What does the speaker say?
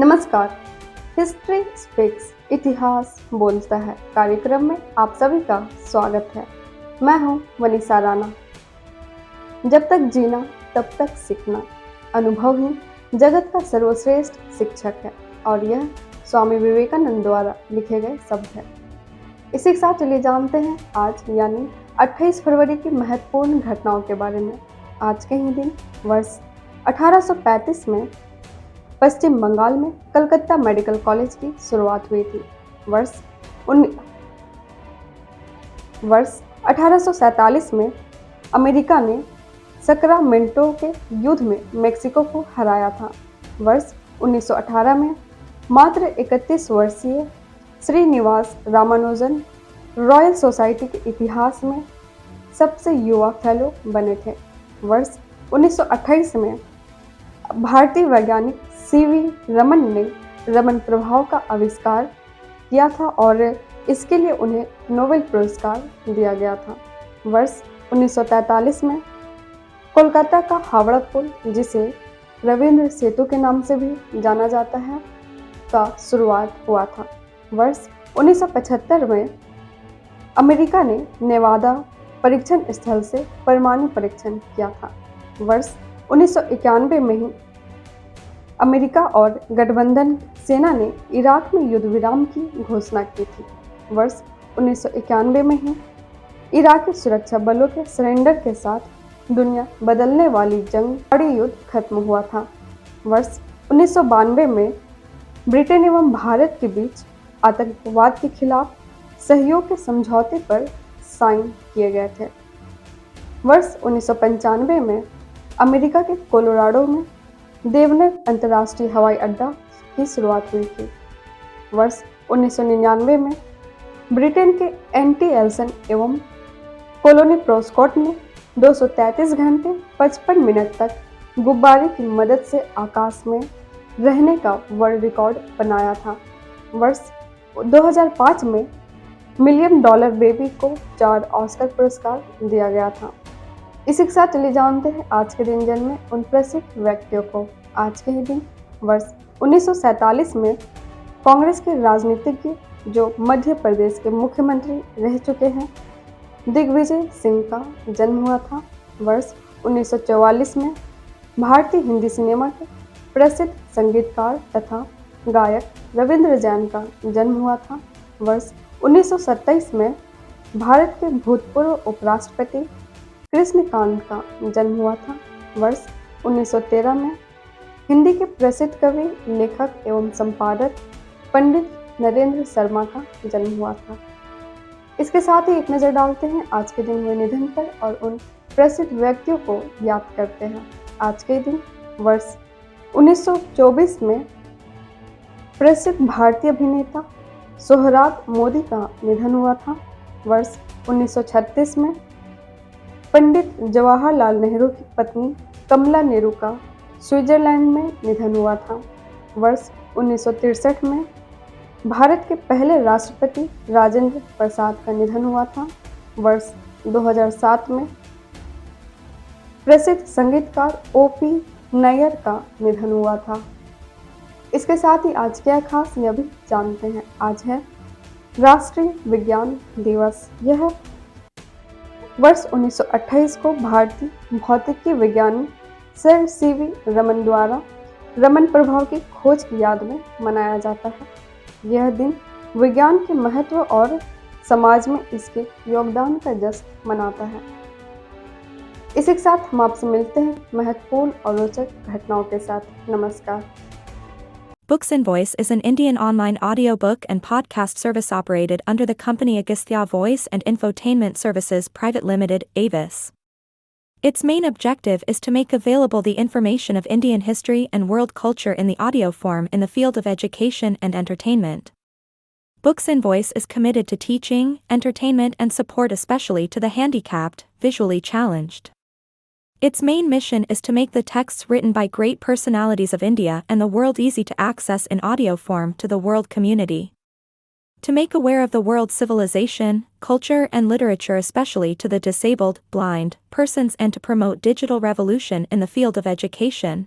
नमस्कार। History speaks इतिहास बोलता है कार्यक्रम में आप सभी का स्वागत है। मैं हूं वनीसा राणा। जब तक जीना तब तक सीखना, अनुभव ही जगत का सर्वश्रेष्ठ शिक्षक है और यह स्वामी विवेकानंद द्वारा लिखे गए शब्द है। इसी के साथ चलिए जानते हैं आज यानी 28 फरवरी की महत्वपूर्ण घटनाओं के बारे में। आज के ही दिन वर्ष 1835 में पश्चिम बंगाल में कलकत्ता मेडिकल कॉलेज की शुरुआत हुई थी। वर्ष 1847 में अमेरिका ने सक्रामेंटो के युद्ध में मेक्सिको को हराया था। वर्ष 1918 में मात्र 31 वर्षीय श्रीनिवास रामानुजन रॉयल सोसाइटी के इतिहास में सबसे युवा फेलो बने थे। वर्ष 1928 में भारतीय वैज्ञानिक सीवी रमन ने रमन प्रभाव का आविष्कार किया था और इसके लिए उन्हें नोबेल पुरस्कार दिया गया था। वर्ष 1943 में कोलकाता का हावड़ा पुल, जिसे रविंद्र सेतु के नाम से भी जाना जाता है, का शुरुआत हुआ था। वर्ष 1975 में अमेरिका ने नेवादा परीक्षण स्थल से परमाणु परीक्षण किया था। वर्ष 1991 में ही अमेरिका और गठबंधन सेना ने इराक में युद्ध विराम की घोषणा की थी। वर्ष 1991 में ही इराकी सुरक्षा बलों के सरेंडर के साथ दुनिया बदलने वाली जंग बड़ी युद्ध खत्म हुआ था। वर्ष 1992 में ब्रिटेन एवं भारत के बीच आतंकवाद के खिलाफ सहयोग के समझौते पर साइन किए गए थे। वर्ष 1995 में अमेरिका के कोलोराडो में देवनर अंतर्राष्ट्रीय हवाई अड्डा की शुरुआत हुई थी। वर्ष 1999 में ब्रिटेन के एंटी एल्सन एवं कोलोनी प्रोस्कॉट ने 233 घंटे 55 मिनट तक गुब्बारे की मदद से आकाश में रहने का वर्ल्ड रिकॉर्ड बनाया था। वर्ष 2005 में $1 मिलियन बेबी को 4 ऑस्कर पुरस्कार दिया गया था। इसी के साथ चलिए जानते हैं आज के दिन जन्मे उन प्रसिद्ध व्यक्तियों को। आज के ही दिन वर्ष 1947 में कांग्रेस के राजनीतिज्ञ जो मध्य प्रदेश के मुख्यमंत्री रह चुके हैं, दिग्विजय सिंह का जन्म हुआ था। वर्ष 1944 में भारतीय हिंदी सिनेमा के प्रसिद्ध संगीतकार तथा गायक रविंद्र जैन का जन्म हुआ था। वर्ष 1927 में भारत के भूतपूर्व उपराष्ट्रपति कृष्णकांत का जन्म हुआ था। वर्ष 1913 में हिंदी के प्रसिद्ध कवि, लेखक एवं संपादक पंडित नरेंद्र शर्मा का जन्म हुआ था। इसके साथ ही एक नज़र डालते हैं आज के दिन हुए निधन पर और उन प्रसिद्ध व्यक्तियों को याद करते हैं। आज के दिन वर्ष 1924 में प्रसिद्ध भारतीय अभिनेता सोहराब मोदी का निधन हुआ था। वर्ष 1936 में पंडित जवाहरलाल नेहरू की पत्नी कमला नेहरू का स्विट्जरलैंड में निधन हुआ था। वर्ष 1963 में भारत के पहले राष्ट्रपति राजेंद्र प्रसाद का निधन हुआ था। वर्ष 2007 में प्रसिद्ध संगीतकार ओ.पी. नैयर का निधन हुआ था। इसके साथ ही आज क्या खास यह भी जानते हैं। आज है राष्ट्रीय विज्ञान दिवस। यह वर्ष 1928 को भारतीय भौतिकी विज्ञानी सर सीवी रमन द्वारा रमन प्रभाव की खोज की याद में मनाया जाता है। यह दिन विज्ञान के महत्व और समाज में इसके योगदान का जश्न मनाता है। इसी के साथ हम आपसे मिलते हैं महत्वपूर्ण और रोचक घटनाओं के साथ। नमस्कार। Books and Voice is an Indian online audiobook and podcast service operated under the company Agastya Voice and Infotainment Services Private Limited, Avis. Its main objective is to make available the information of Indian history and world culture in the audio form in the field of education and entertainment. Books and Voice is committed to teaching, entertainment and support especially to the handicapped, visually challenged. Its main mission is to make the texts written by great personalities of India and the world easy to access in audio form to the world community. To make aware of the world's civilization, culture and literature especially to the disabled, blind, persons and to promote digital revolution in the field of education.